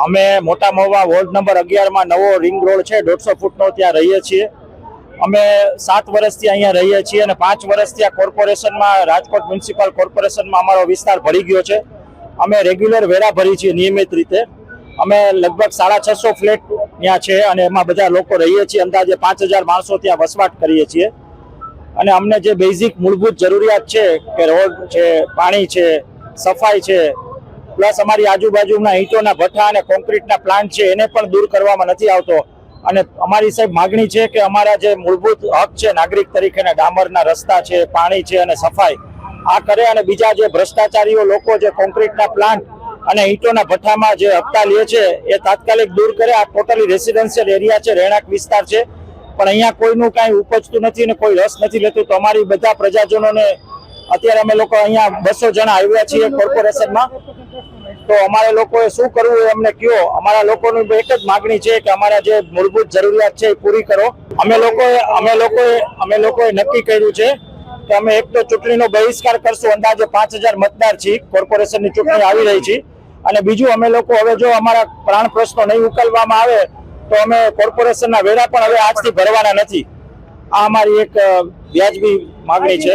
અમે મોટા Mahuva ward number 11 માં નવો રિંગ રોડ છે 150 ફૂટનો ત્યાં રહીએ છીએ। અમે 7 વર્ષથી અહીંયા રહીએ છીએ અને 5 વર્ષથી આ કોર્પોરેશનમાં રાજકોટ મ્યુનિસિપલ કોર્પોરેશનમાં અમારો વિસ્તાર ભરી ગયો છે। અમે રેગ્યુલર વેરા ભરી છીએ નિયમિત રીતે। અમે લગભગ 650 ફ્લેટ ત્યાં છે અને એમાં બધા લોકો રહીએ છીએ। અંદાજે 5000 માણસો ત્યાં વસવાટ કરીએ છીએ અને અમને જે બેઝિક મૂળભૂત જરૂરિયાત છે કે રોડ છે, પાણી છે, સફાઈ છે, પ્લસ અમારી આજુબાજુના ઈંટોના ભઠ્ઠા અને કોન્ક્રીટના પ્લાન્ટ છે એને પણ દૂર કરવામાં નથી આવતો। અને અમારી સાહેબ માગણી છે કે અમારા જે મૂળભૂત હક છે નાગરિક તરીકેના ડામરના રસ્તા છે, પાણી છે અને સફાઈ આ કરે અને બીજા જે ભ્રષ્ટાચારીઓ લોકો જે કોન્ક્રીટના પ્લાન્ટ અને ઈંટોના ભઠ્ઠામાં જે હપ્તા લે છે એ તાત્કાલિક દૂર કરે। આ ટોટલી રેસિડેન્શિયલ એરિયા છે, રહેણાંક વિસ્તાર છે, પણ અહીંયા કોઈનું કાંઈ ઉપજતું નથી અને કોઈ રસ નથી લેતું। તો અમારી બધા પ્રજાજનોને અત્યારે અમે લોકો અહીંયા 200 જણા આવ્યા છીએ કોર્પોરેશનમાં। તો અમારે લોકોએ શું કરવું એ અમને કહો। અમારા લોકોની એક જ માગણી છે કે અમારા જે મૂળભૂત જરૂરિયાત છે એ પૂરી કરો। અમે લોકોએ નક્કી કર્યું છે કે અમે એક તો ચૂંટણીનો બહિષ્કાર કરશું। અંદાજે 5000 મતદાર છીએ, કોર્પોરેશનની ચૂંટણી આવી રહી છે। અને બીજું અમે લોકો હવે જો અમારા પ્રાણ પ્રશ્નો નહીં ઉકેલવામાં આવે તો અમે કોર્પોરેશનના વેરા પણ હવે આજથી ભરવાના નથી। આ અમારી એક વ્યાજબી માગણી છે।